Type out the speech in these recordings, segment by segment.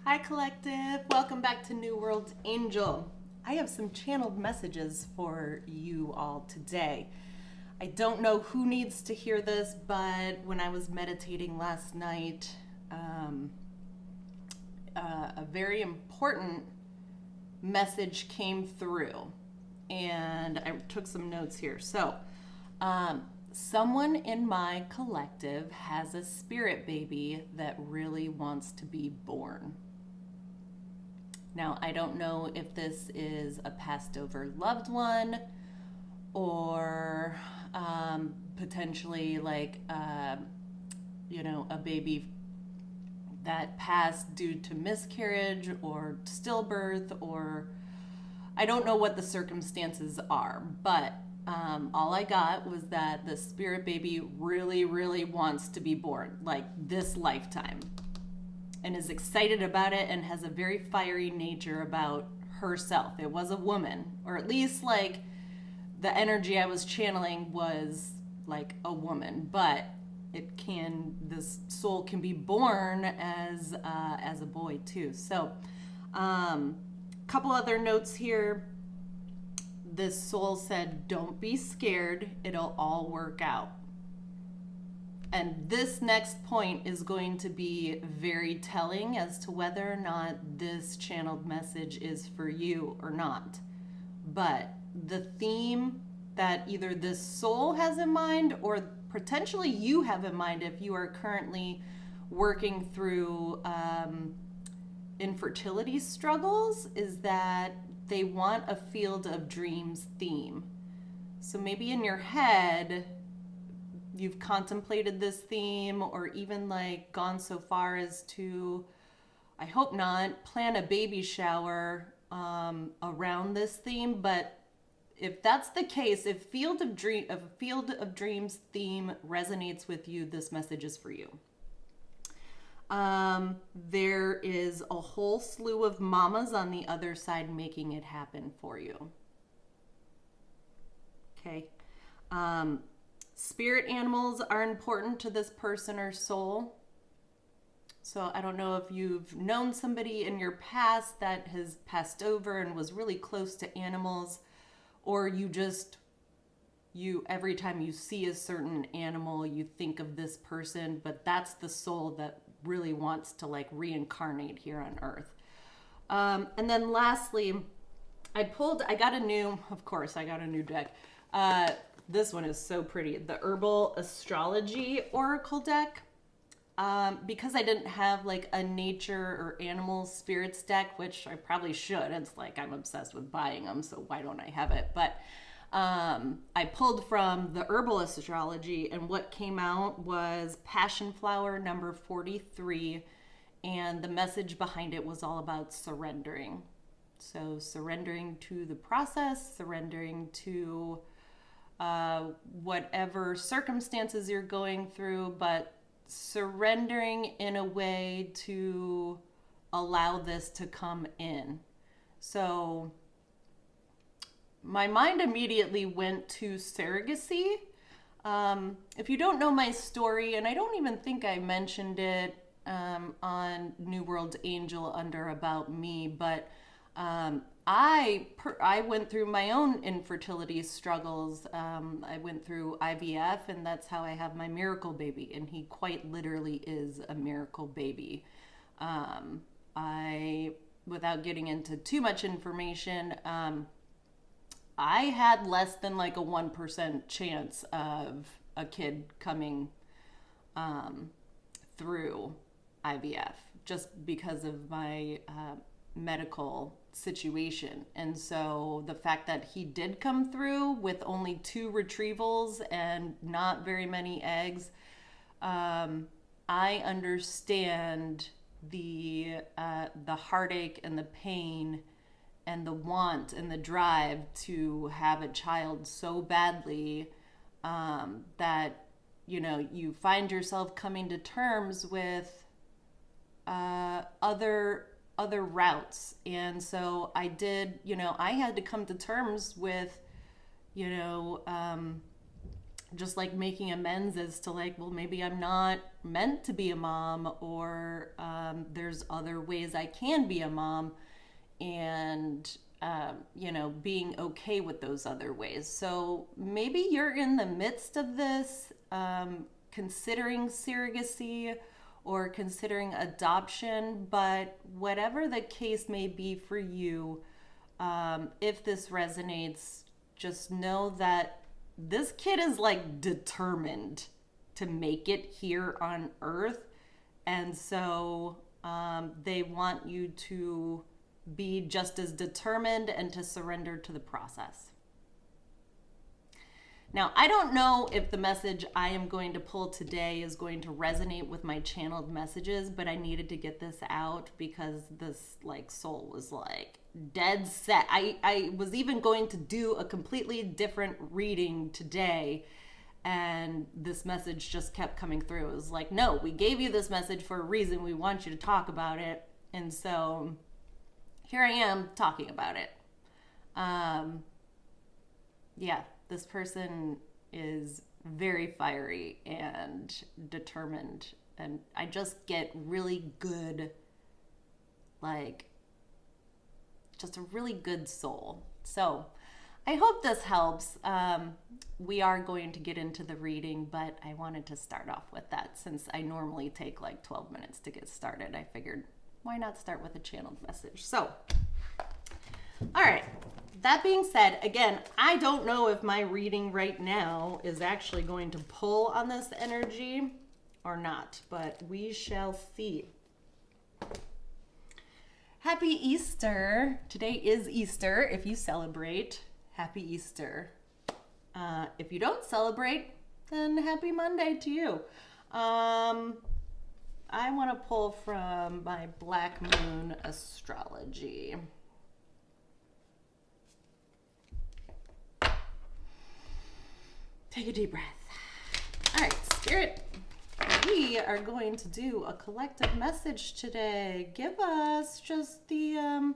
Hi, Collective. Welcome back to New World Angel. I have some channeled messages for you all today. I don't know who needs to hear this, but when I was meditating last night, a very important message came through, and I took some notes here. Someone in my collective has a spirit baby that really wants to be born. Now, I don't know if this is a passed over loved one or potentially like, a baby that passed due to miscarriage or stillbirth, or I don't know what the circumstances are, but all I got was that the spirit baby really, really wants to be born, like this lifetime, and is excited about it and has a very fiery nature about herself. It was a woman, or at least like the energy I was channeling was like a woman, but this soul can be born as a boy too. So, couple other notes here. This soul said, "Don't be scared. It'll all work out." And this next point is going to be very telling as to whether or not this channeled message is for you or not. But the theme that either this soul has in mind or potentially you have in mind if you are currently working through infertility struggles is that they want a field of dreams theme. So maybe in your head, you've contemplated this theme or even like gone so far as to, I hope not, plan a baby shower around this theme. But if that's the case, if Field of Dreams theme resonates with you, this message is for you. There is a whole slew of mamas on the other side making it happen for you. Okay. Spirit animals are important to this person or soul. So I don't know if you've known somebody in your past that has passed over and was really close to animals, or you every time you see a certain animal, you think of this person, but that's the soul that really wants to like reincarnate here on earth. And then lastly, I got a new deck. This one is so pretty. The Herbal Astrology Oracle deck. Because I didn't have like a nature or animal spirits deck, which I probably should. It's like I'm obsessed with buying them, so why don't I have it? But I pulled from the Herbal Astrology, and what came out was Passion Flower number 43, and the message behind it was all about surrendering. So surrendering to the process, surrendering to whatever circumstances you're going through, but surrendering in a way to allow this to come in. So my mind immediately went to surrogacy. If you don't know my story, and I don't even think I mentioned it on New World Angel under About Me, but I went through my own infertility struggles. I went through IVF, and that's how I have my miracle baby, and he quite literally is a miracle baby. Without getting into too much information, I had less than like a 1% chance of a kid coming through IVF just because of my medical situation. And so the fact that he did come through with only 2 retrievals and not very many eggs, I understand the heartache and the pain and the want and the drive to have a child so badly that you find yourself coming to terms with other routes. And so I did, I had to come to terms with, just like making amends as to like, well, maybe I'm not meant to be a mom, or there's other ways I can be a mom, and being okay with those other ways. So maybe you're in the midst of this, considering surrogacy or considering adoption, but whatever the case may be for you, if this resonates, just know that this kid is like determined to make it here on earth. And so they want you to be just as determined and to surrender to the process. Now, I don't know if the message I am going to pull today is going to resonate with my channeled messages, but I needed to get this out because this soul was dead set. I was even going to do a completely different reading today, and this message just kept coming through. It was like, no, we gave you this message for a reason. We want you to talk about it. And so here I am talking about it. This person is very fiery and determined, and I just get really good, just a really good soul. So I hope this helps. We are going to get into the reading, but I wanted to start off with that since I normally take 12 minutes to get started. I figured, why not start with a channeled message? So, all right. That being said, again, I don't know if my reading right now is actually going to pull on this energy or not, but we shall see. Happy Easter. Today is Easter. If you celebrate, happy Easter. If you don't celebrate, then happy Monday to you. I want to pull from my Black Moon Astrology. Take a deep breath. All right, Spirit, we are going to do a collective message today. Give us just the,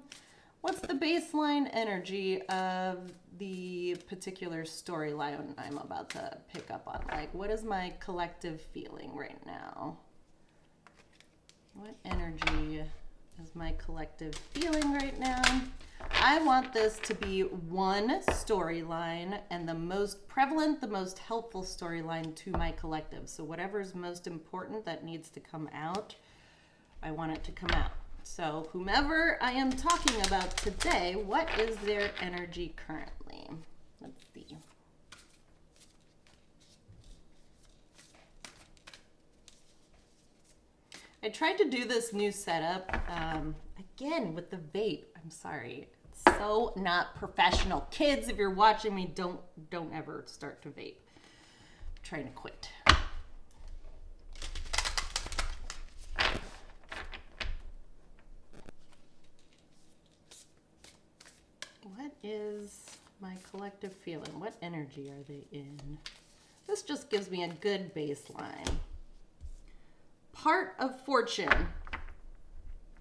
what's the baseline energy of the particular storyline I'm about to pick up on? What is my collective feeling right now? What energy is my collective feeling right now? I want this to be one storyline and the most prevalent, the most helpful storyline to my collective. So whatever's most important that needs to come out, I want it to come out. So whomever I am talking about today, what is their energy currently? Let's see. I tried to do this new setup, again, with the vape. I'm sorry. It's so not professional. Kids, if you're watching me, don't ever start to vape. I'm trying to quit. What is my collective feeling? What energy are they in? This just gives me a good baseline. Part of fortune.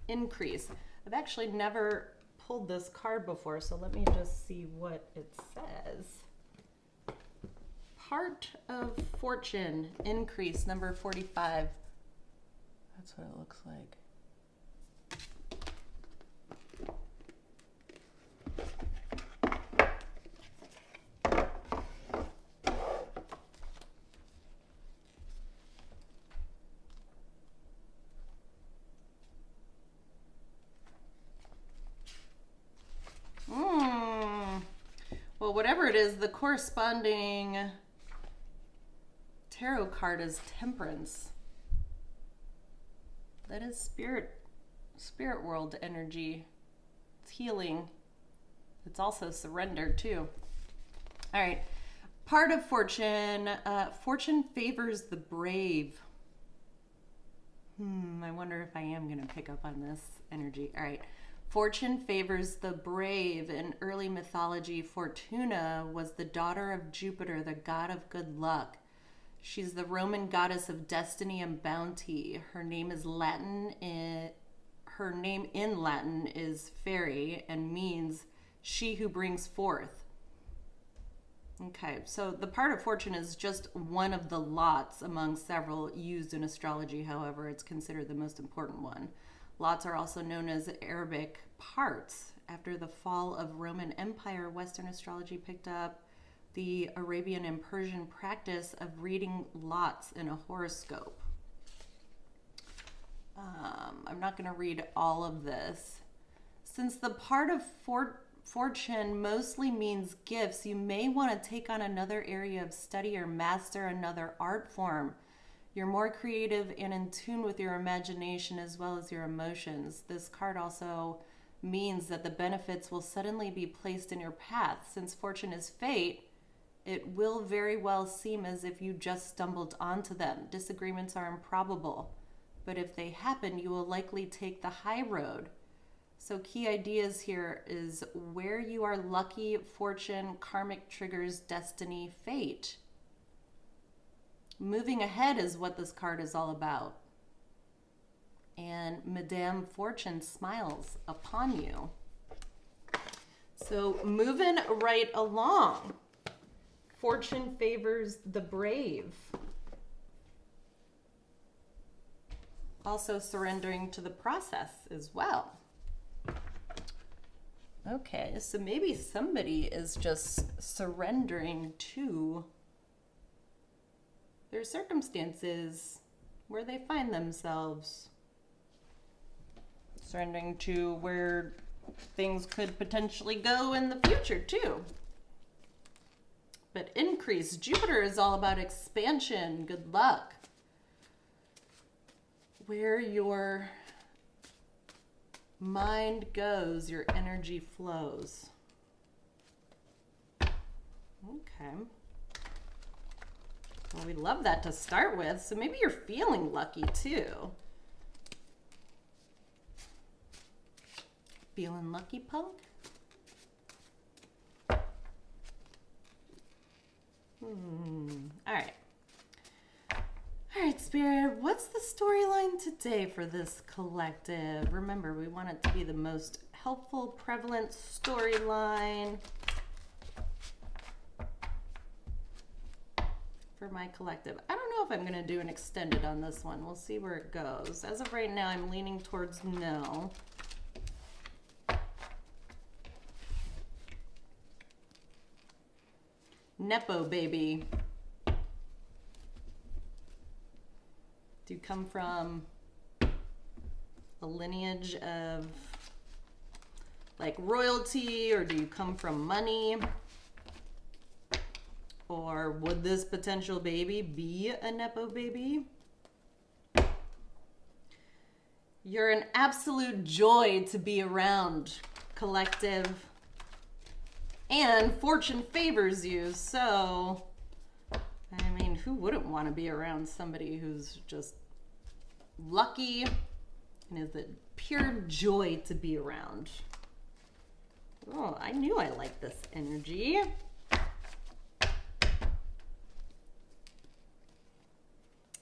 Increase. I've actually never pulled this card before, so let me just see what it says. Part of fortune. Increase. Number 45. That's what it looks like. Well, whatever it is, the corresponding tarot card is Temperance. That is spirit world energy. It's healing. It's also surrender too. All right. Part of fortune. Fortune favors the brave. I wonder if I am going to pick up on this energy. All right. Fortune favors the brave. In early mythology, Fortuna was the daughter of Jupiter, the god of good luck. She's the Roman goddess of destiny and bounty. Her name in Latin is Fairy and means she who brings forth. Okay, so the part of fortune is just one of the lots among several used in astrology. However, it's considered the most important one. Lots are also known as Arabic parts. After the fall of Roman Empire, Western astrology picked up the Arabian and Persian practice of reading lots in a horoscope. I'm not going to read all of this. Since the part of fortune mostly means gifts, you may want to take on another area of study or master another art form. You're more creative and in tune with your imagination as well as your emotions. This card also means that the benefits will suddenly be placed in your path. Since fortune is fate, it will very well seem as if you just stumbled onto them. Disagreements are improbable, but if they happen, you will likely take the high road. So key ideas here is where you are lucky, fortune, karmic triggers, destiny, fate. Moving ahead is what this card is all about. And Madame Fortune smiles upon you. So moving right along. Fortune favors the brave. Also surrendering to the process as well. Okay, so maybe somebody is just surrendering to their circumstances, where they find themselves. Surrendering to where things could potentially go in the future too. But increase. Jupiter is all about expansion. Good luck. Where your mind goes, your energy flows. Okay. Well, we love that to start with. So maybe you're feeling lucky too. Feeling lucky, punk? All right. All right, Spirit, what's the storyline today for this collective? Remember, we want it to be the most helpful, prevalent storyline for my collective. I don't know if I'm going to do an extended on this one. We'll see where it goes. As of right now, I'm leaning towards no. Nepo baby. Do you come from a lineage of like royalty, or do you come from money? Or would this potential baby be a Nepo baby? You're an absolute joy to be around, collective. And fortune favors you, so I mean, who wouldn't want to be around somebody who's just lucky and is a pure joy to be around? Oh, I knew I liked this energy.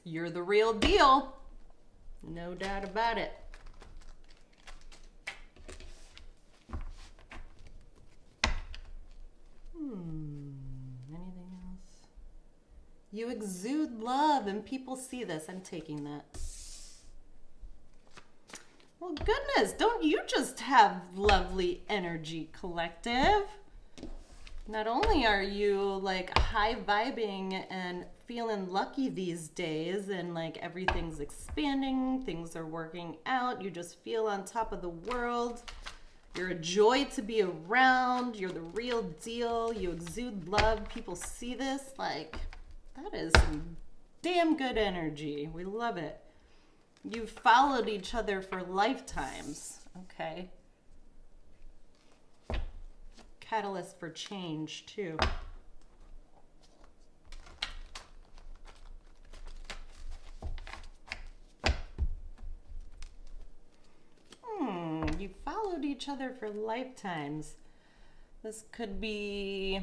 You're the real deal. No doubt about it. Anything else? You exude love and people see this. I'm taking that. Well, goodness, don't you just have lovely energy, collective? Not only are you like high vibing and feeling lucky these days and like everything's expanding, things are working out, you just feel on top of the world. You're a joy to be around. You're the real deal. You exude love. People see this. Like, that is some damn good energy. We love it. You've followed each other for lifetimes. Okay. Catalyst for change, too. You followed each other for lifetimes. This could be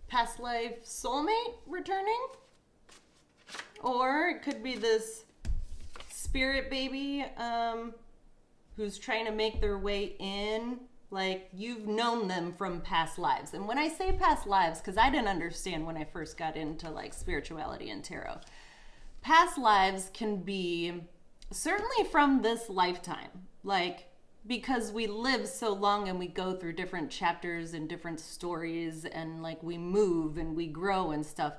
past life soulmate returning, or it could be this spirit baby who's trying to make their way in Like you've known them from past lives. And when I say past lives, because I didn't understand when I first got into like spirituality and tarot, past lives can be certainly from this lifetime. Like, because we live so long and we go through different chapters and different stories and like we move and we grow and stuff.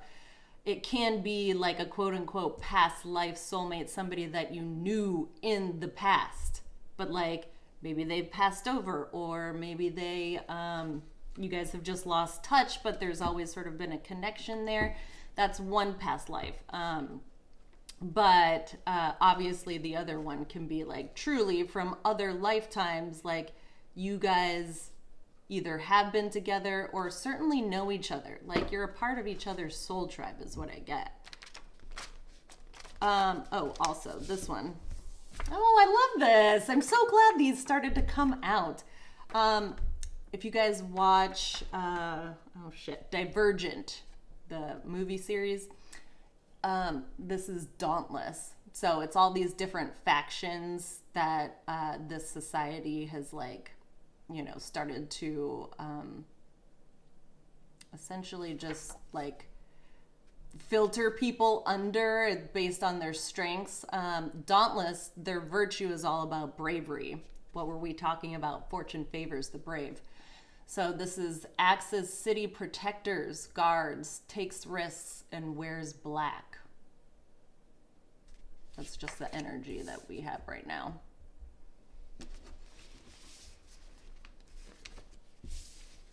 It can be like a quote unquote past life soulmate, somebody that you knew in the past, but like maybe they've passed over, or maybe they, you guys have just lost touch, but there's always sort of been a connection there. That's one past life. But obviously the other one can be like truly from other lifetimes, like you guys either have been together or certainly know each other. Like you're a part of each other's soul tribe is what I get. Oh, also this one. Oh, I love this. I'm so glad these started to come out. If you guys watch, Divergent, the movie series, this is Dauntless. So it's all these different factions that this society has like, you know, started to essentially just like filter people under based on their strengths. Dauntless, their virtue is all about bravery. What were we talking about? Fortune favors the brave. So this is Axis City Protectors, guards, takes risks, and wears black. That's just the energy that we have right now.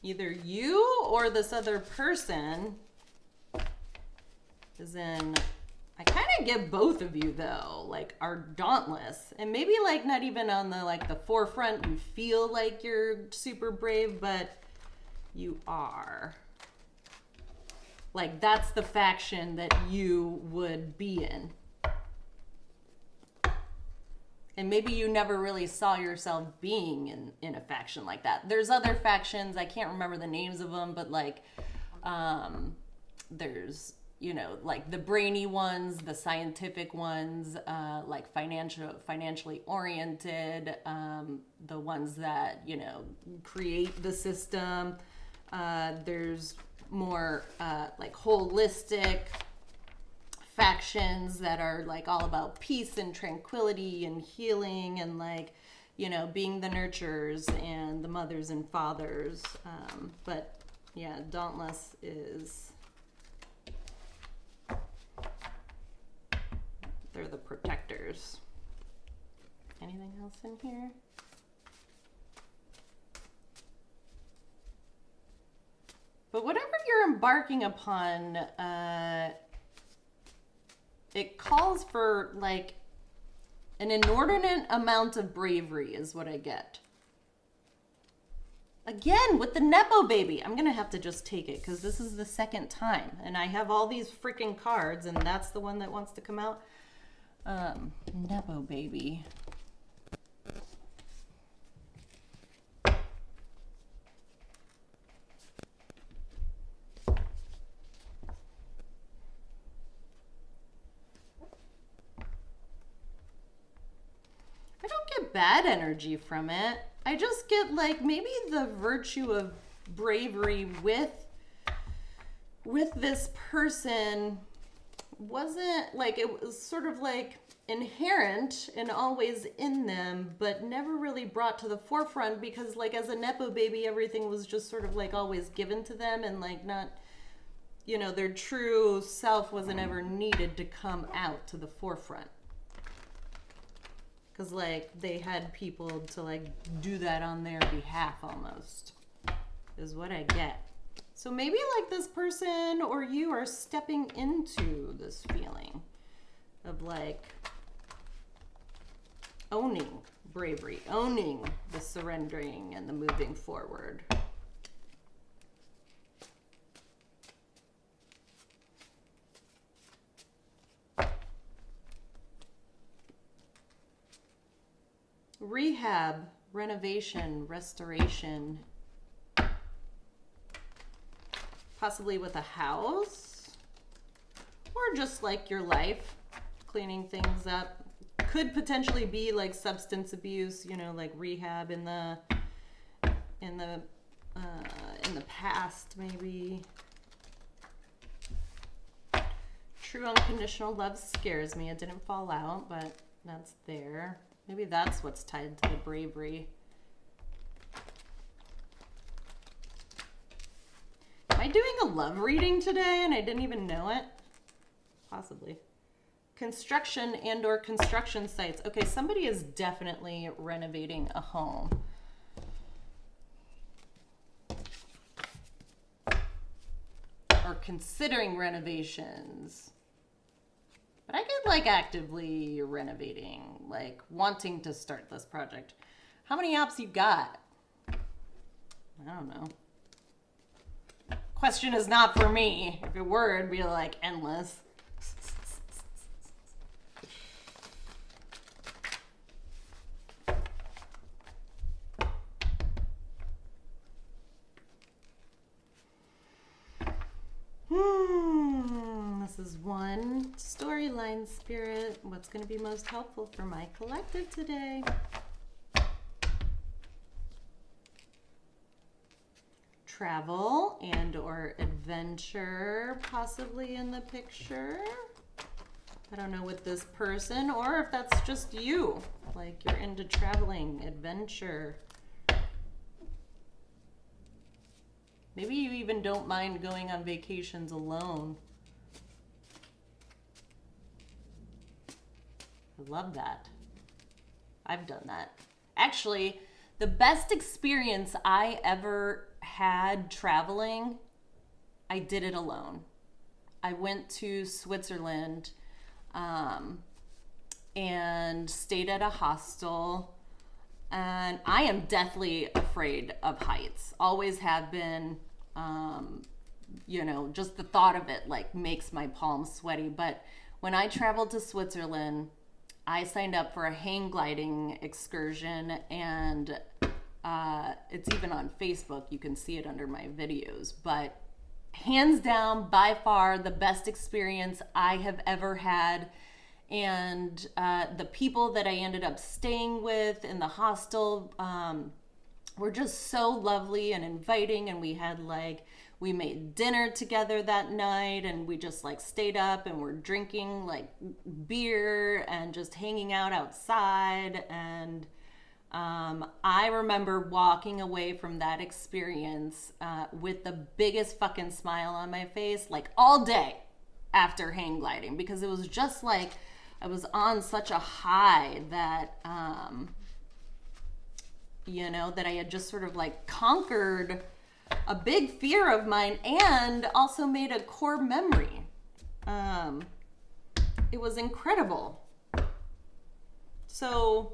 Either you or this other person is in, I kind of get both of you though, like are dauntless, and maybe like not even on the like the forefront, you feel like you're super brave, but you are. Like that's the faction that you would be in. And maybe you never really saw yourself being in a faction like that. There's other factions, I can't remember the names of them, but like there's, you know, like the brainy ones, the scientific ones, like financially oriented, the ones that, you know, create the system. There's more like holistic factions that are like all about peace and tranquility and healing and like, you know, being the nurturers and the mothers and fathers. But yeah, Dauntless is, they're the protectors. Anything else in here? But whatever you're embarking upon, it calls for like an inordinate amount of bravery is what I get. Again, with the Nepo baby. I'm going to have to just take it because this is the second time. And I have all these freaking cards and that's the one that wants to come out. Nepo baby. I don't get bad energy from it. I just get like maybe the virtue of bravery with this person wasn't like, it was sort of like inherent and always in them, but never really brought to the forefront because like as a Nepo baby, everything was just sort of like always given to them and like not, you know, their true self wasn't ever needed to come out to the forefront. Because, like, they had people to, like, do that on their behalf almost, is what I get. So maybe, like, this person or you are stepping into this feeling of, like, owning bravery, owning the surrendering and the moving forward. Rehab, renovation, restoration, possibly with a house or just like your life, cleaning things up. Could potentially be like substance abuse, you know, like rehab in the in the past, maybe. True unconditional love scares me. It didn't fall out, but that's there. Maybe that's what's tied to the bravery. Am I doing a love reading today and I didn't even know it? Possibly. Construction and or construction sites. Okay, somebody is definitely renovating a home. Or considering renovations. But I get like actively renovating, like wanting to start this project. How many apps you got? I don't know. Question is not for me. If it were, it'd be like endless. This is one storyline, Spirit. What's going to be most helpful for my collective today? Travel and or adventure possibly in the picture. I don't know with this person, or if that's just you. Like you're into traveling, adventure. Maybe you even don't mind going on vacations alone. I love that. I've done that. Actually, the best experience I ever had traveling, I did it alone. I went to Switzerland and stayed at a hostel. And I am deathly afraid of heights. Always have been. You know, just the thought of it like makes my palms sweaty. But when I traveled to Switzerland, I signed up for a hang gliding excursion, and it's even on Facebook. You can see it under my videos. But hands down, by far, the best experience I have ever had. And the people that I ended up staying with in the hostel were just so lovely and inviting. And we had we made dinner together that night, and we just like stayed up and we're drinking like beer and just hanging out outside. And I remember walking away from that experience with the biggest fucking smile on my face, like all day after hang gliding, because it was just like I was on such a high that, you know, that I had just sort of like conquered a big fear of mine and also made a core memory. It was incredible. So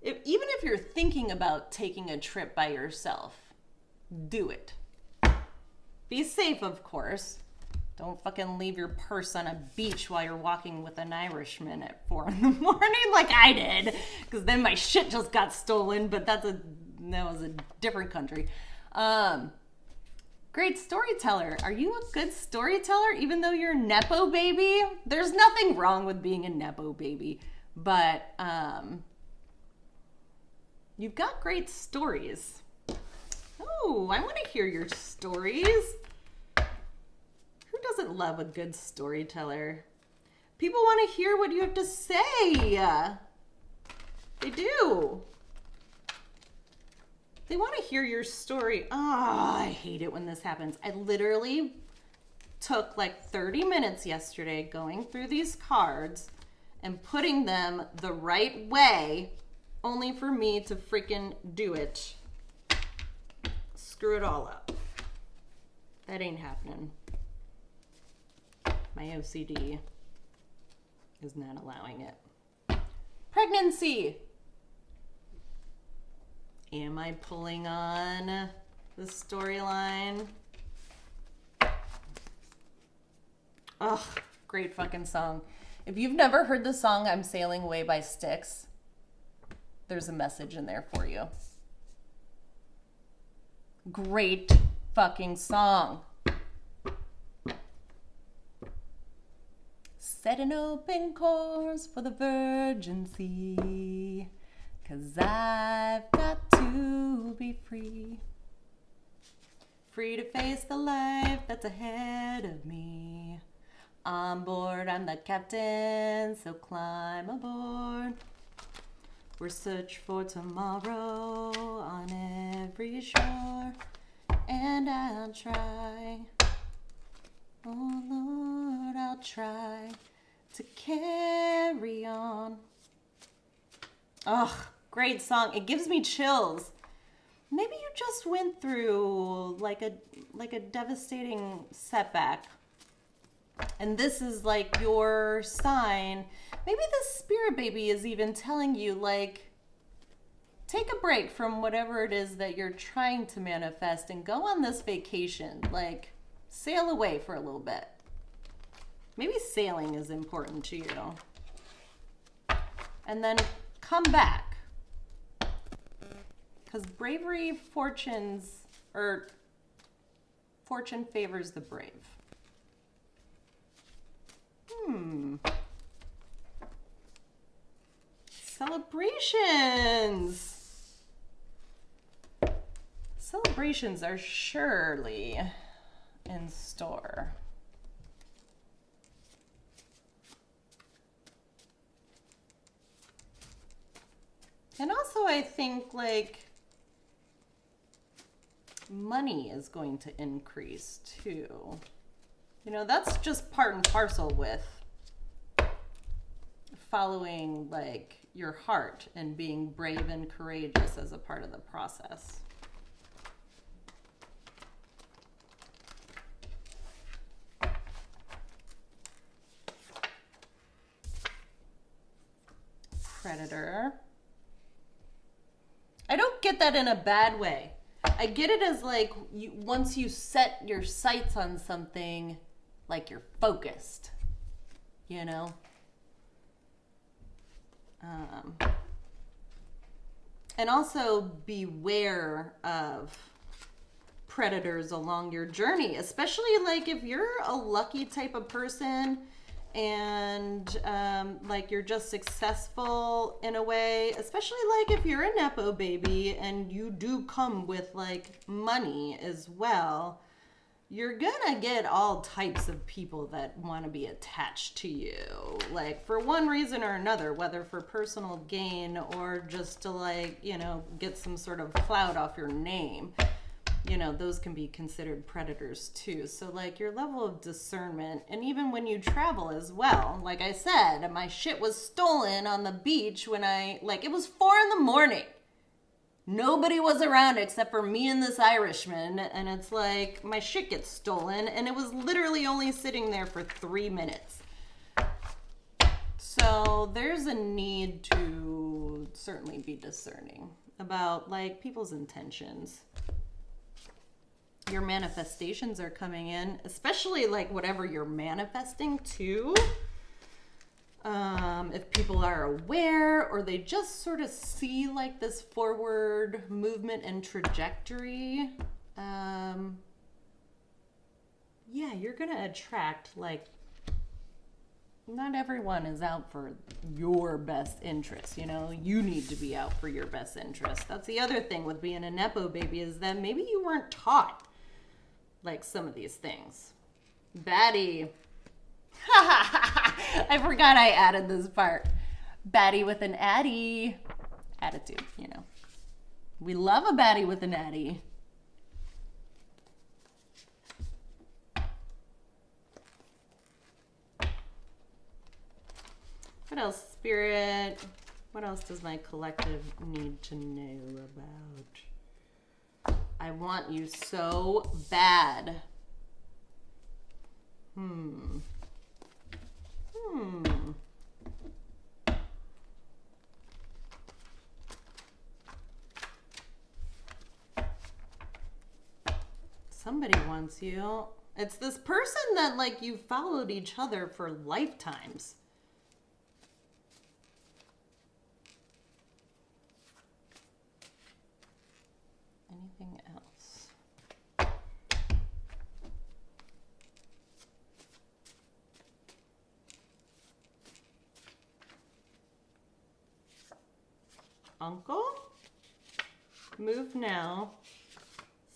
even if you're thinking about taking a trip by yourself, do it. Be safe, of course. Don't fucking leave your purse on a beach while you're walking with an Irishman at 4 a.m. like I did, because then my shit just got stolen, but that was a different country. Great storyteller. Are you a good storyteller even though you're a Nepo baby? There's nothing wrong with being a Nepo baby, but you've got great stories. Oh, I want to hear your stories. Who doesn't love a good storyteller? People want to hear what you have to say. They do. They want to hear your story. Oh, I hate it when this happens. I literally took like 30 minutes yesterday going through these cards and putting them the right way, only for me to freaking do it. Screw it all up. That ain't happening. My OCD is not allowing it. Pregnancy. Am I pulling on the storyline? Ugh, great fucking song. If you've never heard the song I'm Sailing Away by Styx, there's a message in there for you. Great fucking song. Set an open course for the virgin sea, 'cause I've got to be free. Free to face the life that's ahead of me. On board, I'm the captain, so climb aboard. We're searching for tomorrow on every shore. And I'll try, oh Lord, I'll try to carry on. Oh, great song. It gives me chills. Maybe you just went through like a devastating setback. And this is like your sign. Maybe the spirit baby is even telling you, like, take a break from whatever it is that you're trying to manifest and go on this vacation. Like, sail away for a little bit. Maybe sailing is important to you. And then come back. Because fortune favors the brave. Celebrations. Celebrations are surely in store. And also I think like money is going to increase too. You know, that's just part and parcel with following like your heart and being brave and courageous as a part of the process. Predator. I don't get that in a bad way. I get it as like once you set your sights on something, like you're focused, you know? And also beware of predators along your journey, especially like if you're a lucky type of person and like you're just successful in a way, especially like if you're a Nepo baby and you do come with like money as well, you're gonna get all types of people that want to be attached to you, like for one reason or another, whether for personal gain or just to like, you know, get some sort of clout off your name. You know, those can be considered predators too. So like your level of discernment, and even when you travel as well, like I said, my shit was stolen on the beach when it was 4 a.m. Nobody was around except for me and this Irishman, and it's like my shit gets stolen, and it was literally only sitting there for 3 minutes. So there's a need to certainly be discerning about like people's intentions. Your manifestations are coming in, especially like whatever you're manifesting to. If people are aware or they just sort of see like this forward movement and trajectory, yeah, you're gonna attract like, not everyone is out for your best interest, you know? You need to be out for your best interest. That's the other thing with being a Nepo baby, is that maybe you weren't taught like some of these things. Baddie. I forgot I added this part. Baddie with an Addie. Attitude, you know. We love a baddie with an Addie. What else, Spirit? What else does my collective need to know about? I want you so bad. Somebody wants you. It's this person that like you followed each other for lifetimes. Anything else? Uncle? Move now.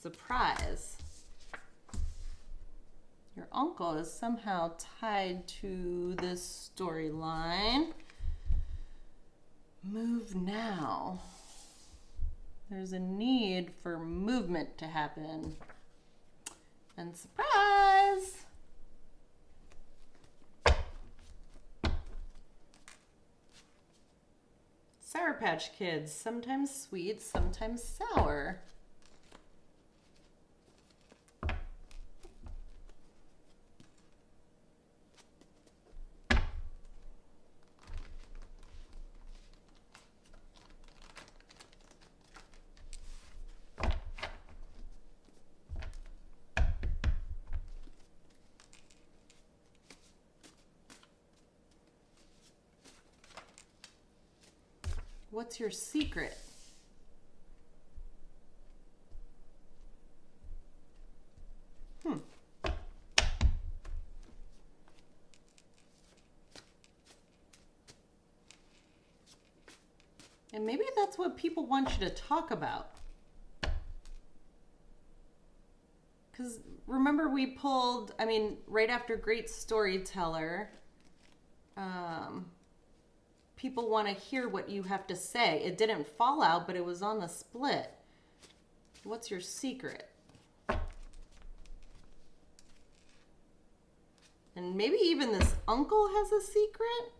Surprise. Your uncle is somehow tied to this storyline. Move now. There's a need for movement to happen. And surprise! Sour Patch Kids, sometimes sweet, sometimes sour. What's your secret? And maybe that's what people want you to talk about. Because remember we pulled, right after Great Storyteller, people want to hear what you have to say. It didn't fall out, but it was on the split. What's your secret? And maybe even this uncle has a secret?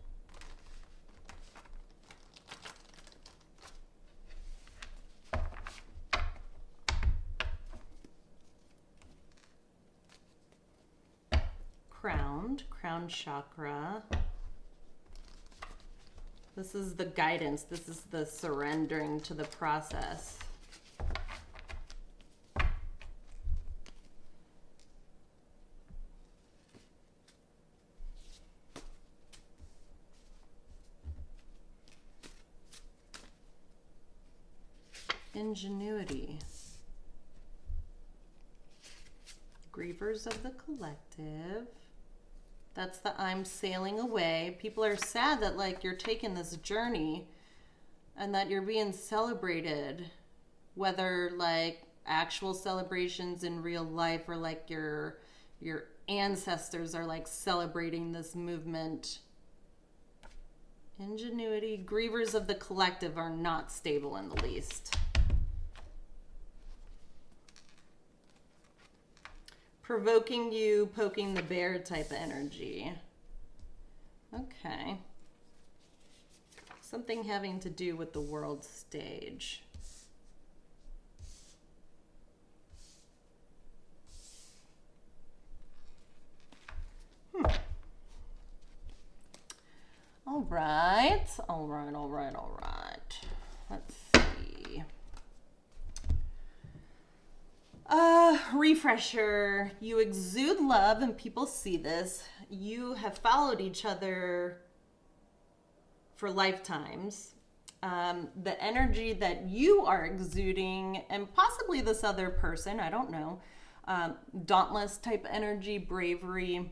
Crown chakra. This is the guidance. This is the surrendering to the process. Ingenuity. Grievers of the collective. That's the I'm sailing away. People are sad that you're taking this journey and that you're being celebrated, whether actual celebrations in real life or your ancestors are celebrating this movement. Ingenuity. Grievers of the collective are not stable in the least. Provoking you, poking the bear type of energy. Okay. Something having to do with the world stage. All right. Let's see. Refresher. You exude love and people see this. You have followed each other for lifetimes. The energy that you are exuding, and possibly this other person, I don't know, dauntless type energy, bravery,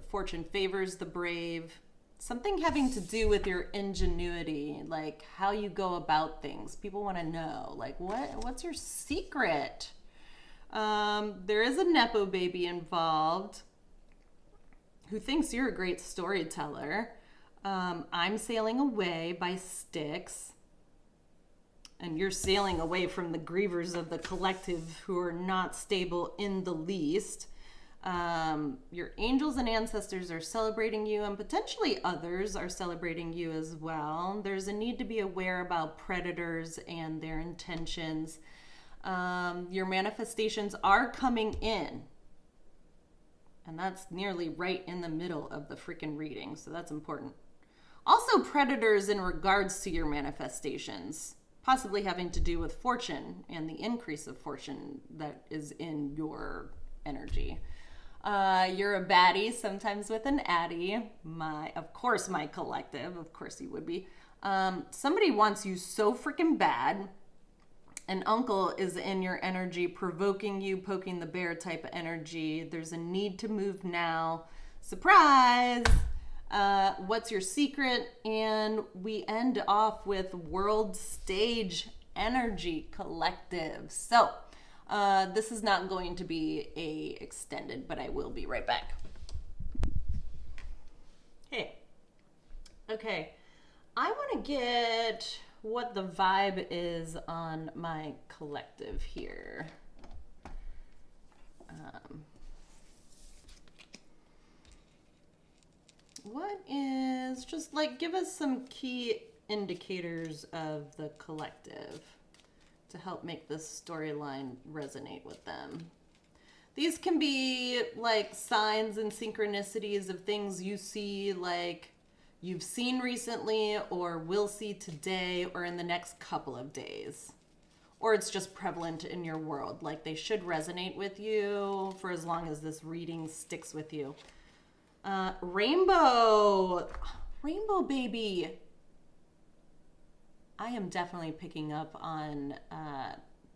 fortune favors the brave. Something having to do with your ingenuity, how you go about things. People want to know, what's your secret? There is a Nepo baby involved who thinks you're a great storyteller. I'm Sailing Away by Styx. And you're sailing away from the grievers of the collective who are not stable in the least. Your angels and ancestors are celebrating you, and potentially others are celebrating you as well. There's a need to be aware about predators and their intentions. Your manifestations are coming in, and that's nearly right in the middle of the freaking reading, so that's important. Also, predators in regards to your manifestations, possibly having to do with fortune and the increase of fortune that is in your energy. You're a baddie, sometimes with an addy. Of course, my collective. Of course you would be. Somebody wants you so freaking bad. An uncle is in your energy, provoking you, poking the bear type of energy. There's a need to move now. Surprise! What's your secret? And we end off with World Stage Energy Collective. So this is not going to be a extended, but I will be right back. Hey. Okay. I want to get what the vibe is on my collective here. What is, just like, give us some key indicators of the collective to help make this storyline resonate with them. These can be like signs and synchronicities of things you see, like you've seen recently or will see today or in the next couple of days. Or it's just prevalent in your world. Like they should resonate with you for as long as this reading sticks with you. Rainbow baby. I am definitely picking up on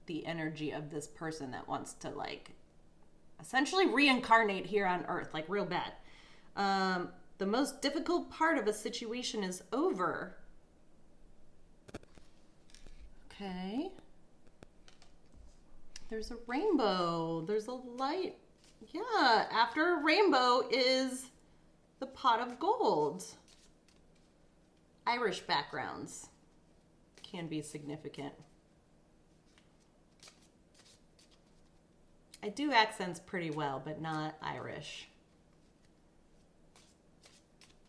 the energy of this person that wants to like essentially reincarnate here on Earth, like real bad. The most difficult part of a situation is over. Okay. There's a rainbow. There's a light. Yeah, after a rainbow is the pot of gold. Irish backgrounds can be significant. I do accents pretty well, but not Irish.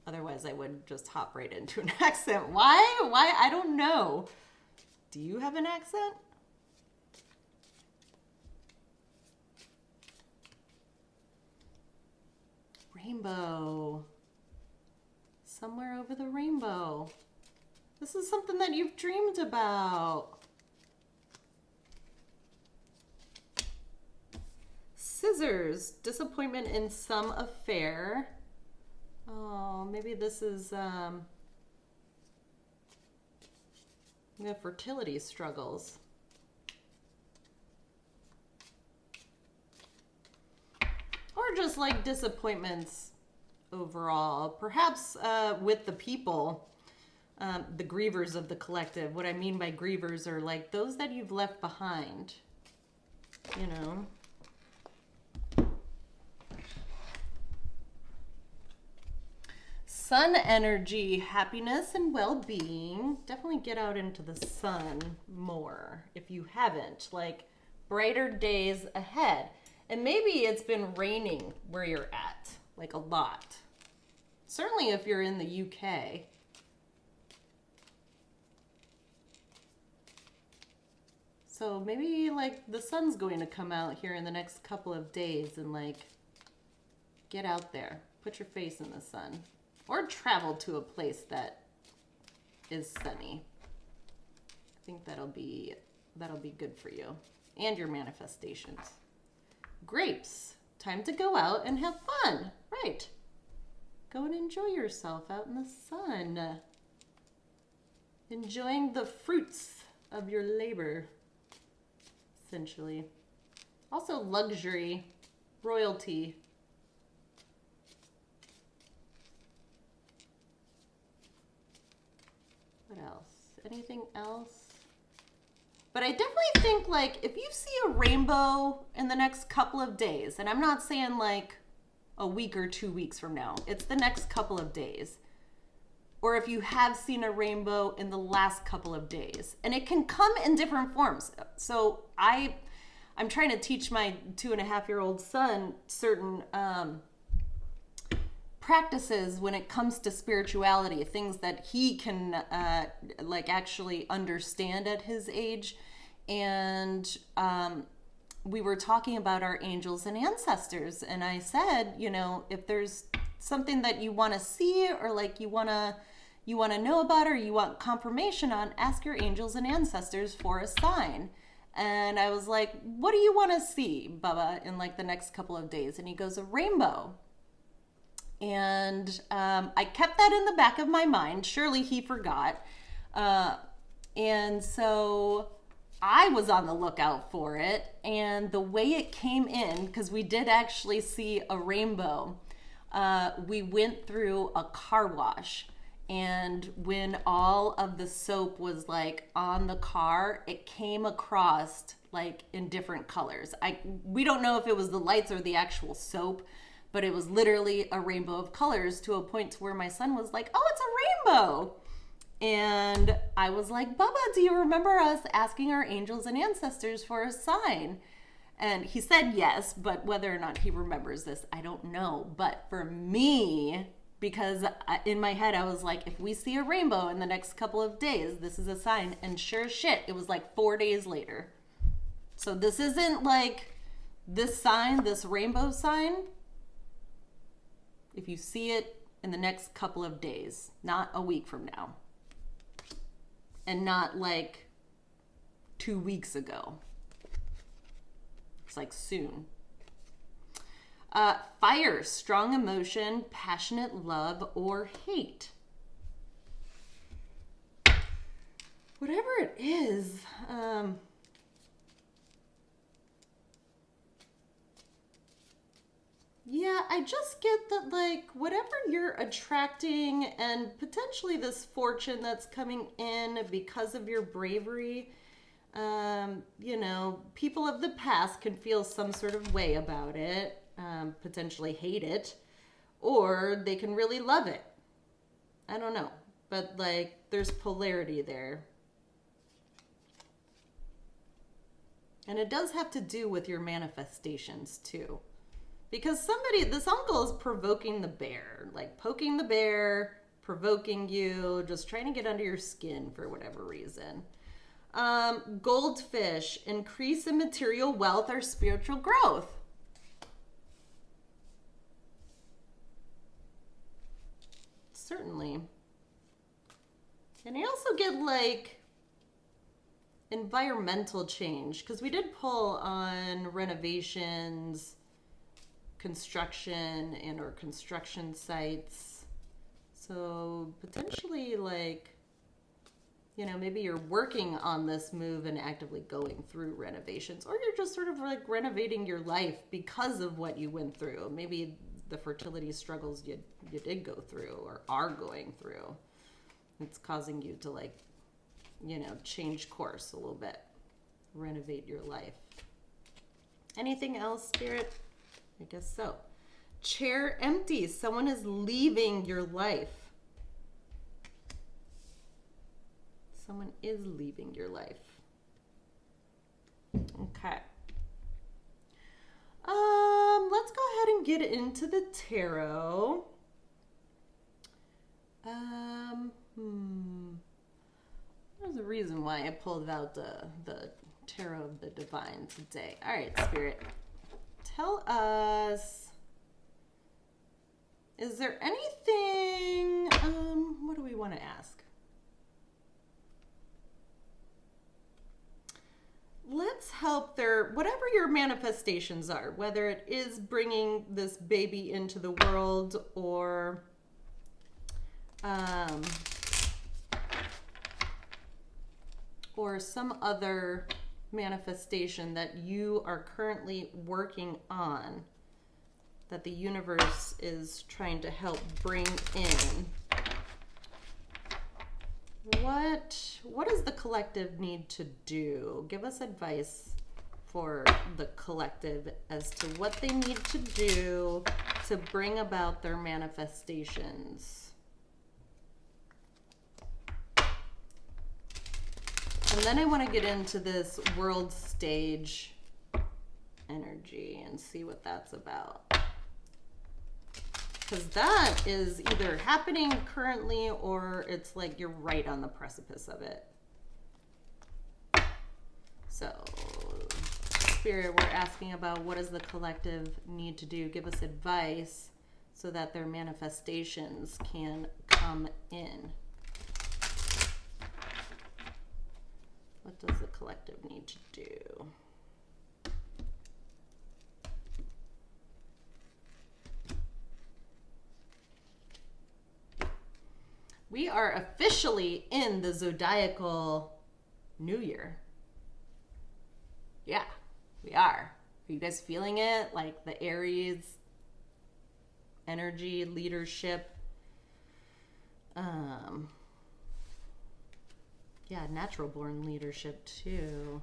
Otherwise, I would just hop right into an accent. Why? Why? I don't know. Do you have an accent? Rainbow. Somewhere over the rainbow. This is something that you've dreamed about. Scissors. Disappointment in some affair. Oh, maybe this is fertility struggles. Or just like disappointments overall. Perhaps with the people, the grievers of the collective. What I mean by grievers are like those that you've left behind, you know. Sun energy, happiness and well-being. Definitely get out into the sun more if you haven't. Like brighter days ahead. And maybe it's been raining where you're at, like a lot. Certainly if you're in the UK. So maybe like the sun's going to come out here in the next couple of days and like get out there, put your face in the sun. Or travel to a place that is sunny. I think that'll be good for you and your manifestations. Grapes, time to go out and have fun, right? Go and enjoy yourself out in the sun. Enjoying the fruits of your labor, essentially. Also luxury, royalty. What else? Anything else? But I definitely think like if you see a rainbow in the next couple of days, and I'm not saying like a week or 2 weeks from now, it's the next couple of days. Or if you have seen a rainbow in the last couple of days, and it can come in different forms. So I'm trying to teach my 2.5-year-old son certain practices when it comes to spirituality, things that he can like actually understand at his age. And we were talking about our angels and ancestors, and I said, you know, if there's something that you want to see or like you want to know about or you want confirmation on, ask your angels and ancestors for a sign. And I was like, what do you want to see, Bubba, in like the next couple of days? And he goes, a rainbow. And I kept that in the back of my mind. Surely he forgot. And so I was on the lookout for it. And the way it came in, because we did actually see a rainbow, We went through a car wash, and when all of the soap was like on the car, it came across like in different colors. We don't know if it was the lights or the actual soap, but it was literally a rainbow of colors, to a point to where my son was like, "Oh, it's a rainbow." And I was like, "Bubba, do you remember us asking our angels and ancestors for a sign?" And he said yes, but whether or not he remembers this, I don't know. But for me, because in my head I was like, if we see a rainbow in the next couple of days, this is a sign. And sure as shit, it was like 4 days later. So this isn't like this sign, this rainbow sign. If you see it in the next couple of days, not a week from now. And not like 2 weeks ago. It's like soon. Fire, strong emotion, passionate love, or hate. Whatever it is, yeah, I just get that, like, whatever you're attracting and potentially this fortune that's coming in because of your bravery, people of the past can feel some sort of way about it, potentially hate it, or they can really love it. I don't know. But, like, there's polarity there. And it does have to do with your manifestations, too. Because this uncle is provoking the bear, like poking the bear, provoking you, just trying to get under your skin for whatever reason. Goldfish, increase in material wealth or spiritual growth. Certainly. And I also get like environmental change, because we did pull on renovations, construction, and or construction sites. So potentially like, maybe you're working on this move and actively going through renovations, or you're just sort of like renovating your life because of what you went through. Maybe the fertility struggles you did go through or are going through. It's causing you to like, change course a little bit, renovate your life. Anything else, Spirit? I guess so. Chair empty. Someone is leaving your life. Someone is leaving your life. Okay. Let's go ahead and get into the tarot. There's a reason why I pulled out the Tarot of the Divine today. All right, Spirit. Tell us, is there anything, what do we want to ask? Let's help whatever your manifestations are, whether it is bringing this baby into the world or some other manifestation that you are currently working on, that the universe is trying to help bring in. What does the collective need to do? Give us advice for the collective as to what they need to do to bring about their manifestations. And then I want to get into this world stage energy and see what that's about. Because that is either happening currently or it's like you're right on the precipice of it. So, Spirit, we're asking about what does the collective need to do? Give us advice so that their manifestations can come in. What does the collective need to do? We are officially in the zodiacal new year. Yeah, we are. Are you guys feeling it? Like the Aries energy, leadership. Yeah, natural born leadership too.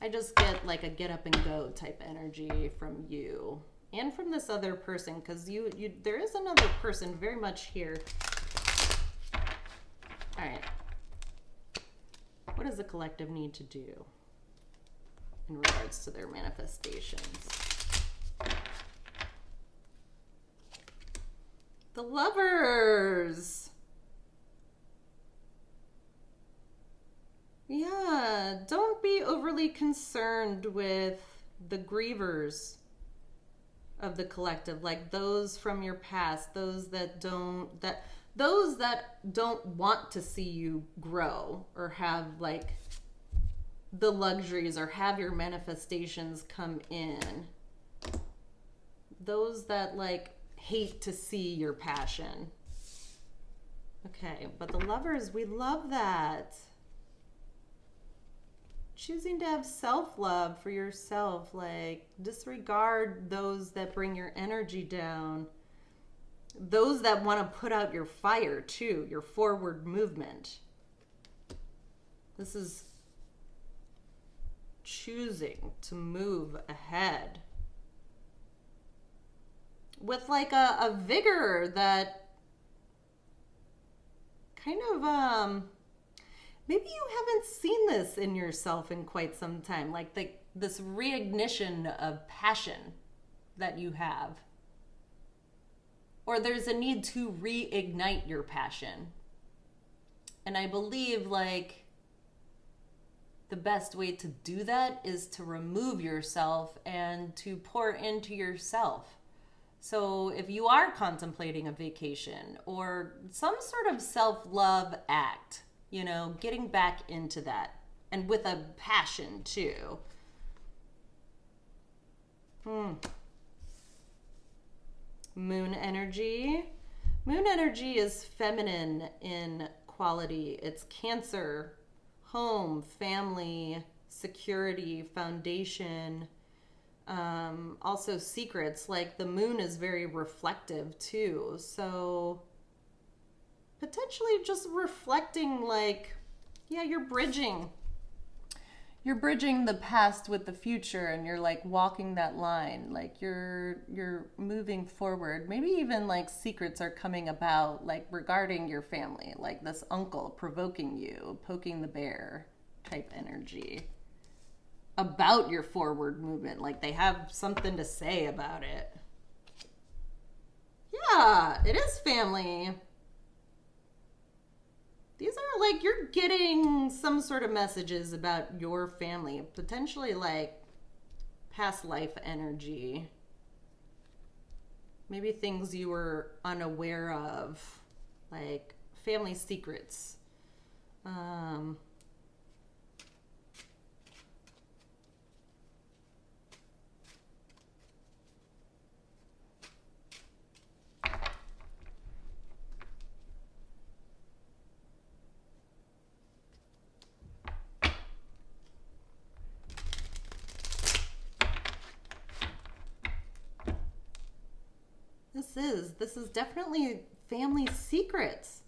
I just get like a get up and go type energy from you and from this other person, because you there is another person very much here. All right. What does the collective need to do in regards to their manifestations? The Lovers. Yeah, don't be overly concerned with the grievers of the collective, like those from your past, those that don't want to see you grow or have like the luxuries or have your manifestations come in. Those that like hate to see your passion. Okay, but the Lovers, we love that. Choosing to have self-love for yourself, like disregard those that bring your energy down. Those that want to put out your fire too, your forward movement. This is choosing to move ahead with like a vigor that kind of maybe you haven't seen this in yourself in quite some time, like this reignition of passion that you have. Or there's a need to reignite your passion. And I believe like the best way to do that is to remove yourself and to pour into yourself. So if you are contemplating a vacation or some sort of self-love act, you know, getting back into that and with a passion too. Moon energy. Moon energy is feminine in quality. It's Cancer, home, family, security, foundation, also secrets. Like the moon is very reflective too. So potentially just reflecting like, yeah, you're bridging the past with the future, and you're like walking that line, like you're moving forward. Maybe even like secrets are coming about, like regarding your family, like this uncle provoking you, poking the bear type energy about your forward movement, like they have something to say about it. Yeah, it is family. These are like, you're getting some sort of messages about your family, potentially like past life energy. Maybe things you were unaware of, like family secrets. This is definitely family secrets.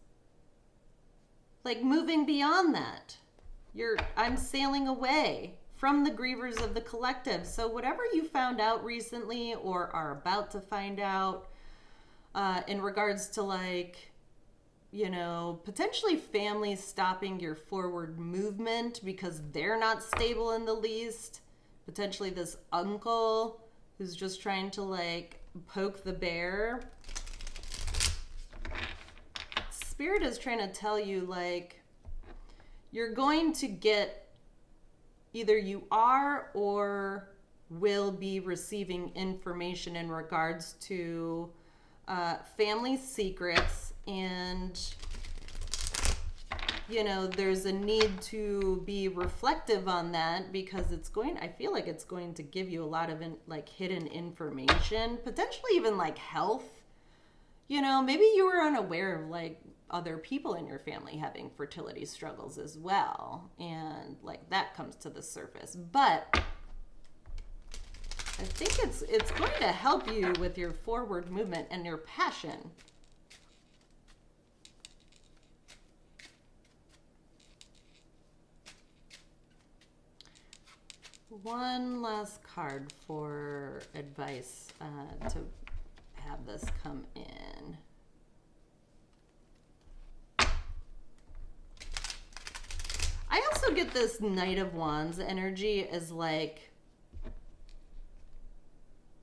Like moving beyond that. I'm sailing away from the grievers of the collective. So whatever you found out recently or are about to find out in regards to like, you know, potentially families stopping your forward movement because they're not stable in the least. Potentially this uncle who's just trying to like poke the bear. Spirit is trying to tell you like you're going to get, either you are or will be receiving information in regards to family secrets, and you know, there's a need to be reflective on that because I feel like it's going to give you a lot of like hidden information, potentially even like health. You know, maybe you were unaware of like other people in your family having fertility struggles as well, and like that comes to the surface. But I think it's going to help you with your forward movement and your passion. One last card for advice to have this come in. I also get this Knight of Wands energy as like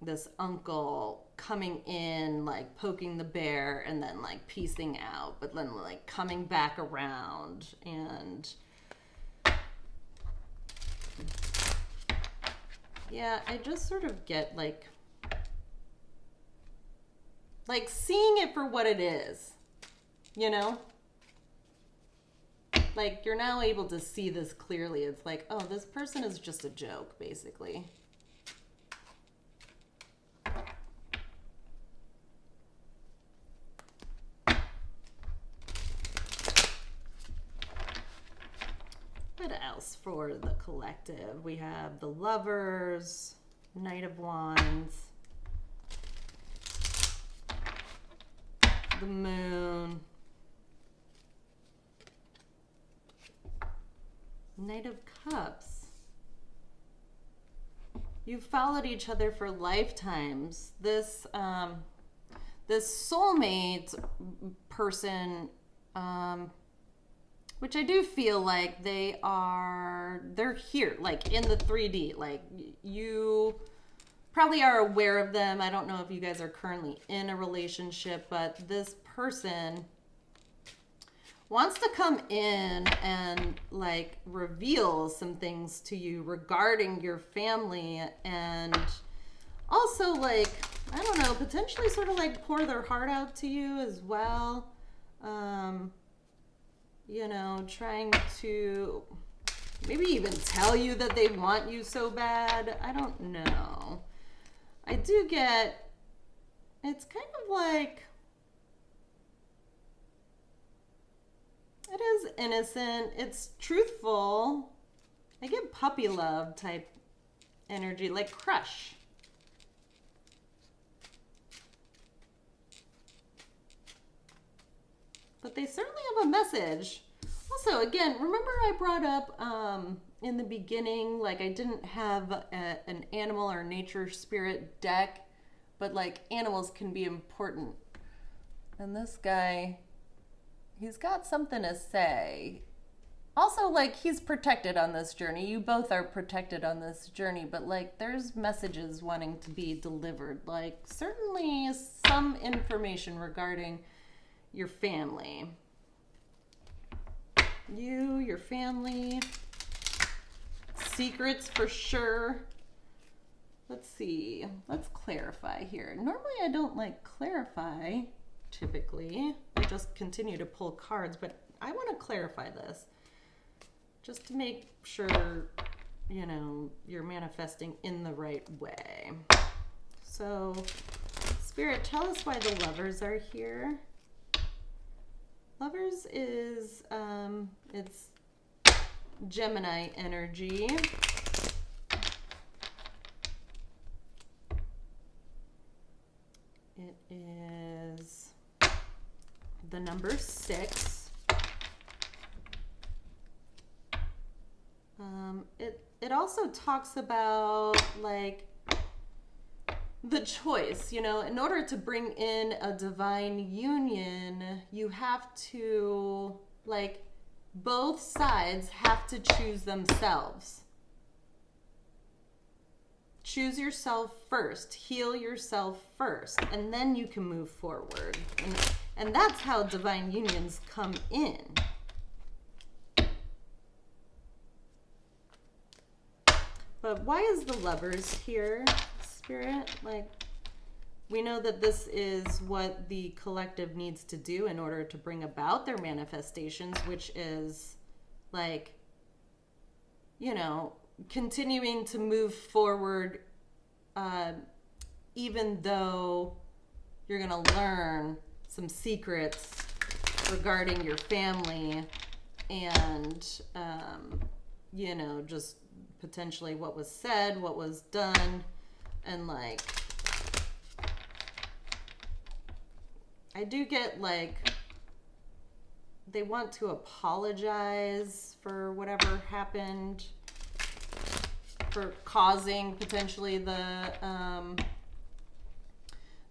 this uncle coming in, like poking the bear and then like piecing out, but then like coming back around. And yeah, I just sort of get like seeing it for what it is, you know? Like, you're now able to see this clearly. It's like, oh, this person is just a joke, basically. What else for the collective? We have the Lovers, Knight of Wands, the Moon, Knight of Cups. You've followed each other for lifetimes. This this soulmate person, which I do feel like they're here, like in the 3D. Like, you probably are aware of them. I don't know if you guys are currently in a relationship, but this person wants to come in and like reveal some things to you regarding your family, and also like, I don't know, potentially sort of like pour their heart out to you as well. You know, trying to maybe even tell you that they want you so bad. I don't know. I do get, it's kind of like, it is innocent, it's truthful. I get puppy love type energy, like crush. But they certainly have a message. Also, again, remember I brought up in the beginning, like I didn't have an animal or nature spirit deck, but like animals can be important. And this guy, he's got something to say. Also, like, he's protected on this journey. You both are protected on this journey, but like there's messages wanting to be delivered. Like, certainly some information regarding your family. You, your family, secrets for sure. Let's see. Let's clarify here. Normally I don't like clarify, typically. I just continue to pull cards, but I want to clarify this just to make sure, you know, you're manifesting in the right way. So, Spirit, tell us why the Lovers are here. Lovers is, it's Gemini energy. It is the number 6. It also talks about like the choice, you know, in order to bring in a divine union, you have to, like, both sides have to choose themselves. Choose yourself first, heal yourself first, and then you can move forward. And that's how divine unions come in. But why is the Lovers here, Spirit? Like, we know that this is what the collective needs to do in order to bring about their manifestations, which is, like, you know, continuing to move forward, even though you're going to learn some secrets regarding your family and, you know, just potentially what was said, what was done. And like, I do get like, they want to apologize for whatever happened, for causing potentially the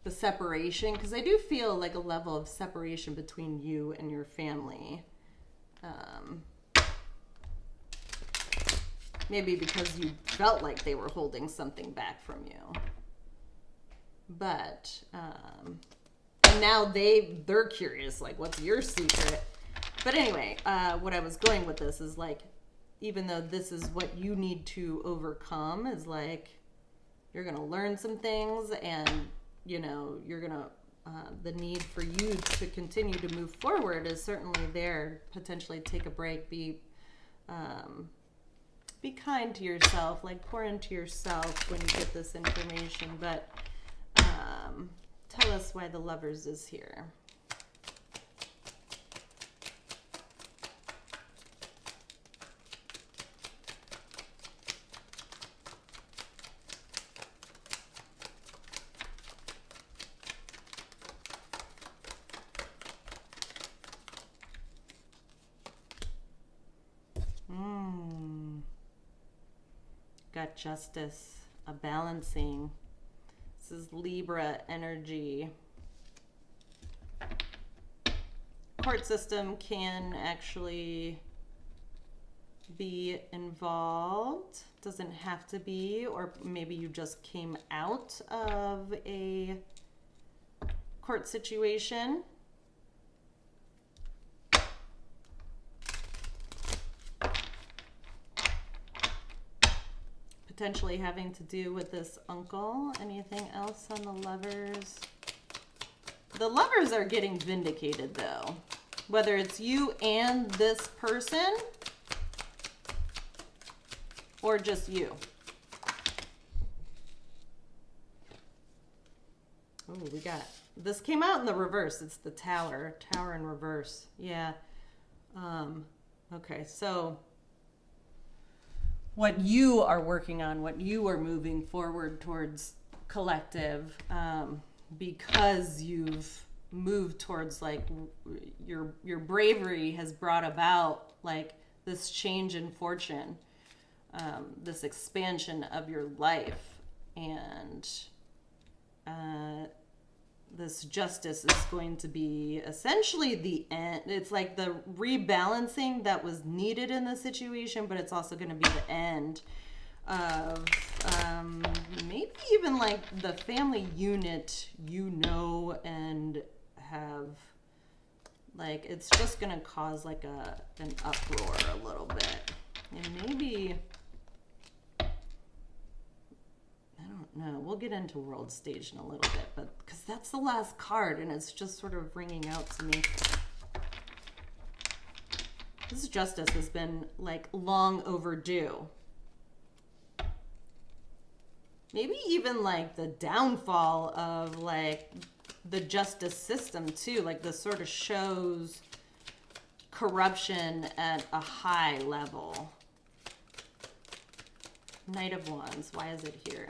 separation, because I do feel like a level of separation between you and your family. Maybe because you felt like they were holding something back from you. But, and now they're curious, like, what's your secret? But anyway, what I was going with this is like, even though this is what you need to overcome, is like, you're going to learn some things, and, you know, you're going to, the need for you to continue to move forward is certainly there. Potentially take a break, be kind to yourself, like pour into yourself when you get this information. But tell us why the Lovers is here. Got Justice, a balancing. This is Libra energy. Court system can actually be involved. Doesn't have to be, or maybe you just came out of a court situation. Potentially having to do with this uncle. Anything else on the Lovers? The Lovers are getting vindicated though. Whether it's you and this person or just you. Oh, we got, this came out in the reverse. It's the Tower in reverse. Yeah. Okay, so what you are working on, what you are moving forward towards collective, because you've moved towards like your bravery has brought about like this change in fortune, this expansion of your life, and this justice is going to be essentially the end. It's like the rebalancing that was needed in the situation, but it's also going to be the end of maybe even like the family unit, you know, and have like, it's just going to cause like an uproar a little bit. And maybe, no, we'll get into world stage in a little bit, but because that's the last card and it's just sort of ringing out to me. This justice has been like long overdue. Maybe even like the downfall of like the justice system too. Like this sort of shows corruption at a high level. Knight of Wands, why is it here?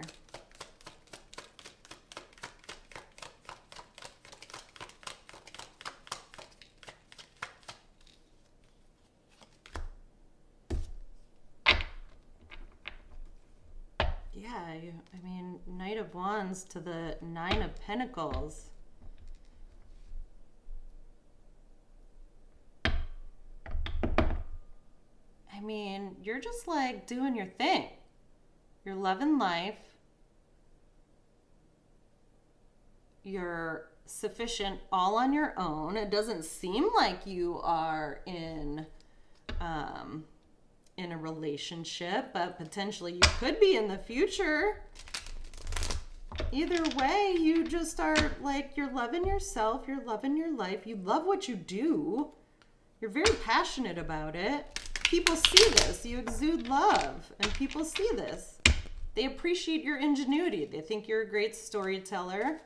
I mean, Knight of Wands to the Nine of Pentacles. I mean, you're just like doing your thing. You're loving life. You're sufficient all on your own. It doesn't seem like you are in a relationship, but potentially you could be in the future. Either way, you just are like, you're loving yourself, you're loving your life, you love what you do, you're very passionate about it. People see this, you exude love, and people see this. They appreciate your ingenuity. They think you're a great storyteller.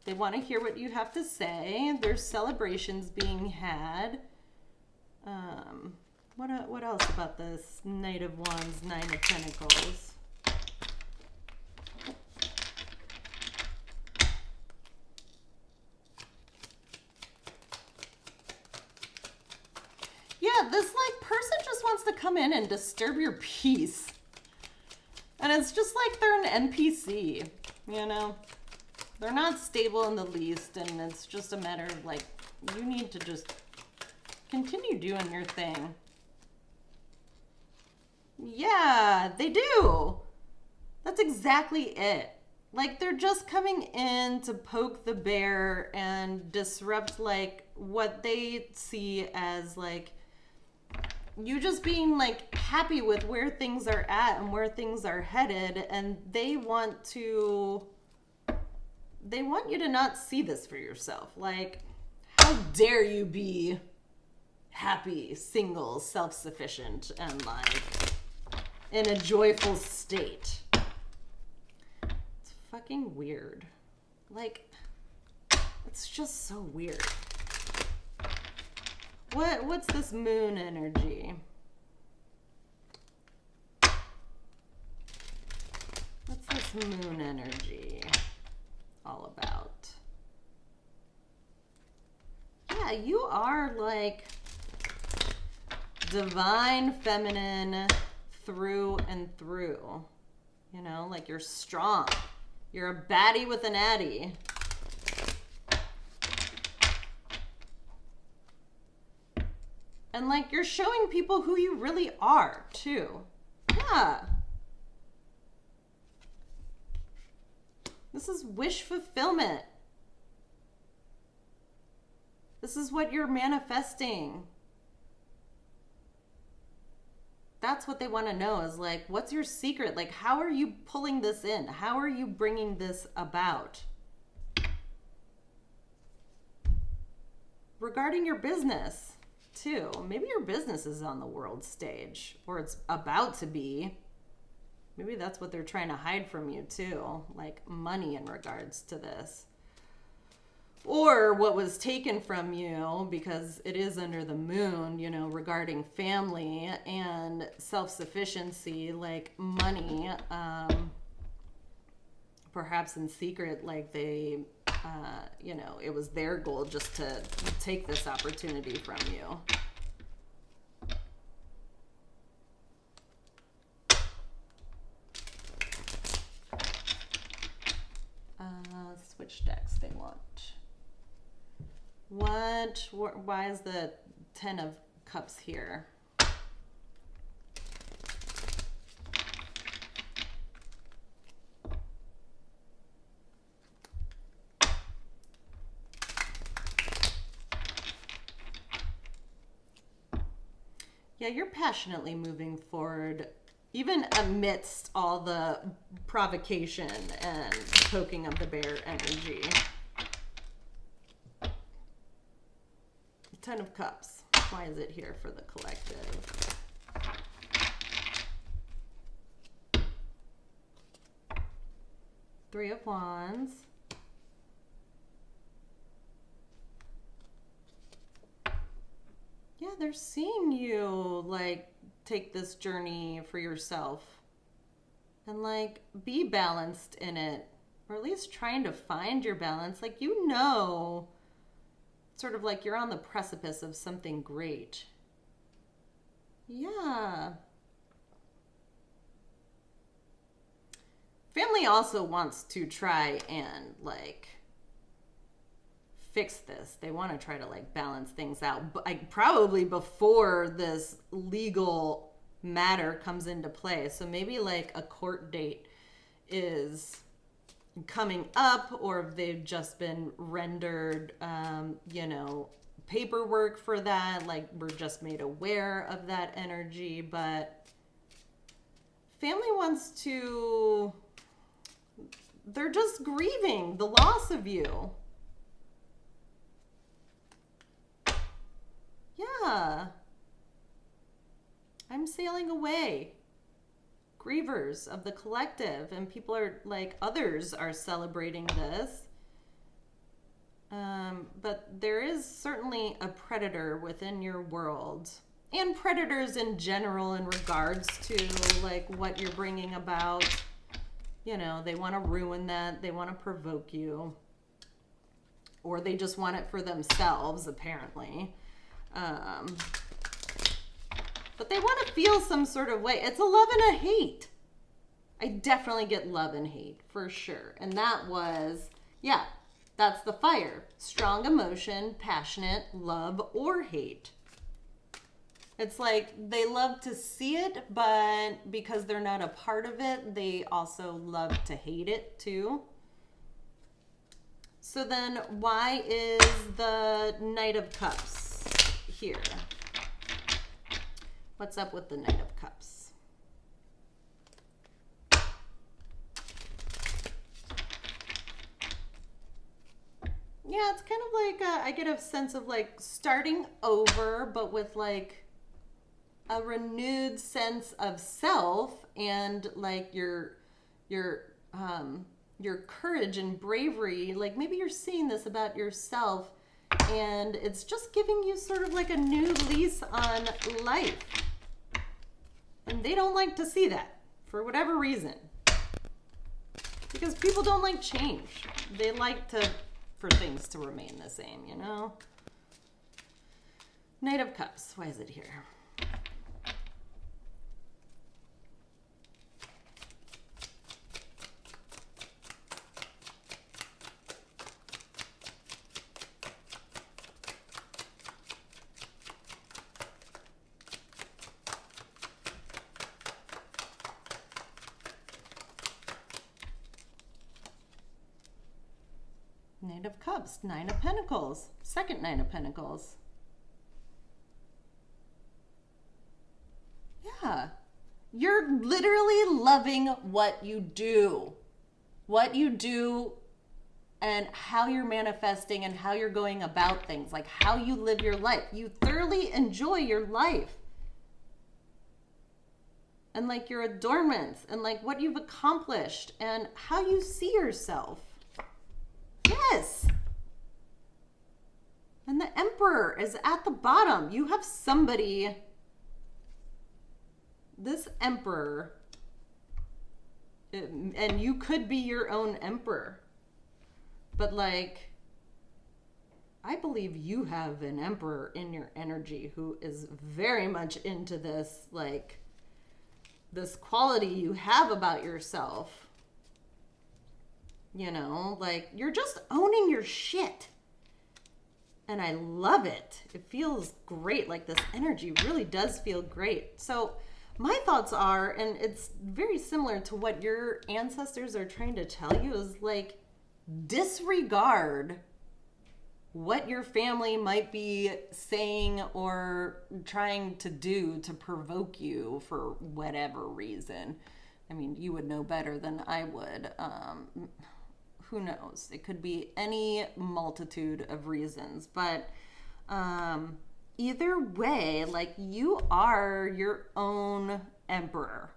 They want to hear what you have to say. There's celebrations being had. What else about this Knight of Wands, Nine of Pentacles? this like person just wants to come in and disturb your peace. And it's just like they're an NPC, you know? They're not stable in the least, and it's just a matter of like, you need to just continue doing your thing. Yeah, they do. That's exactly it. Like, they're just coming in to poke the bear and disrupt, like, what they see as, like, you just being, like, happy with where things are at and where things are headed, and they want you to not see this for yourself. Like, how dare you be happy, single, self-sufficient, and, like, in a joyful state. It's fucking weird. Like, it's just so weird. What's this moon energy? What's this moon energy all about? Yeah, you are like divine feminine through and through. You know, like you're strong. You're a baddie with an addy. And like you're showing people who you really are too. Yeah. This is wish fulfillment. This is what you're manifesting. That's what they want to know is like, what's your secret? Like, how are you pulling this in? How are you bringing this about? Regarding your business too. Maybe your business is on the world stage, or it's about to be. Maybe that's what they're trying to hide from you too, like money in regards to this. Or what was taken from you, because it is under the moon, you know, regarding family and self-sufficiency, like money, perhaps in secret, like they, you know, it was their goal just to take this opportunity from you. Switch decks they want. Why is the 10 of Cups here? Yeah, you're passionately moving forward, even amidst all the provocation and poking of the bear energy. 10 of Cups. Why is it here for the collective? Three of Wands. Yeah, they're seeing you, like, take this journey for yourself. And, like, be balanced in it. Or at least trying to find your balance. Like, you know, sort of like you're on the precipice of something great. Yeah. Family also wants to try and, like, fix this. They want to try to, like, balance things out. But like, probably before this legal matter comes into play. So maybe, like, a court date is coming up, or if they've just been rendered, you know, paperwork for that, like we're just made aware of that energy. But family wants to, they're just grieving the loss of you. Yeah. I'm sailing away. Grievers of the collective, and people are like, others are celebrating this. But there is certainly a predator within your world, and predators in general in regards to like what you're bringing about. You know, they want to ruin that. They want to provoke you, or they just want it for themselves, apparently. But they want to feel some sort of way. It's a love and a hate. I definitely get love and hate for sure. And that was, yeah, that's the fire. Strong emotion, passionate, love or hate. It's like they love to see it, but because they're not a part of it, they also love to hate it too. So then why is the Knight of Cups here? What's up with the Knight of Cups? Yeah, it's kind of like, I get a sense of like starting over, but with like a renewed sense of self and like your courage and bravery. Like maybe you're seeing this about yourself and it's just giving you sort of like a new lease on life. And they don't like to see that for whatever reason. Because people don't like change. They like for things to remain the same, you know? Knight of Cups, why is it here? Knight of Cups, Nine of Pentacles, second Nine of Pentacles. Yeah. You're literally loving what you do. What you do and how you're manifesting and how you're going about things, like how you live your life. You thoroughly enjoy your life. And like your adornments and like what you've accomplished and how you see yourself. Yes. And the Emperor is at the bottom. You have somebody, this Emperor, and you could be your own Emperor. But like, I believe you have an Emperor in your energy who is very much into this, like, this quality you have about yourself. You know, like you're just owning your shit. And I love it. It feels great. Like this energy really does feel great. So my thoughts are, and it's very similar to what your ancestors are trying to tell you, is like disregard what your family might be saying or trying to do to provoke you for whatever reason. I mean, you would know better than I would. Who knows? It could be any multitude of reasons, but either way, like you are your own emperor.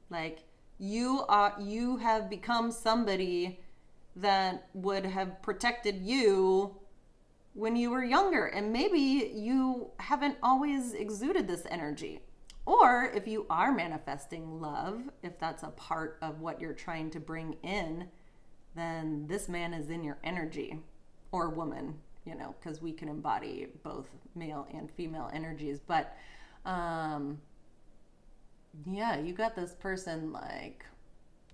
Like you have become somebody that would have protected you when you were younger, and maybe you haven't always exuded this energy. Or if you are manifesting love, if that's a part of what you're trying to bring in, then this man is in your energy, or woman, you know, because we can embody both male and female energies. But yeah, you got this person, like,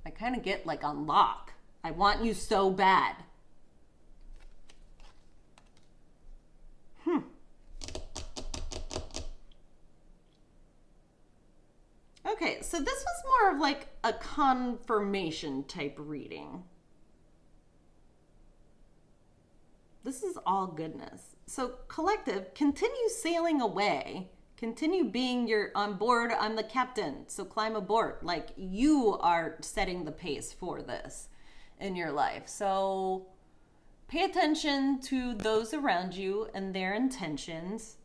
I kind of get like on lock. I want you so bad. Okay, so this was more of like a confirmation type reading. This is all goodness. So collective, continue sailing away. Continue being on board. I'm the captain, so climb aboard. Like you are setting the pace for this in your life. So pay attention to those around you and their intentions.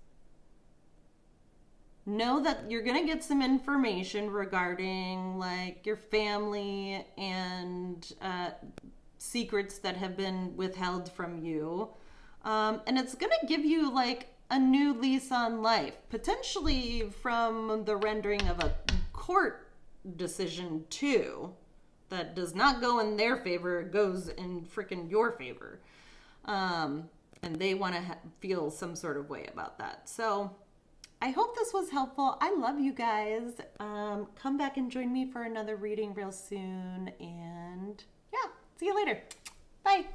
Know that you're going to get some information regarding like your family and secrets that have been withheld from you. And it's going to give you like a new lease on life, potentially from the rendering of a court decision too, that does not go in their favor, it goes in freaking your favor. And they want to feel some sort of way about that. So I hope this was helpful. I love you guys. Come back and join me for another reading real soon. And yeah, see you later. Bye.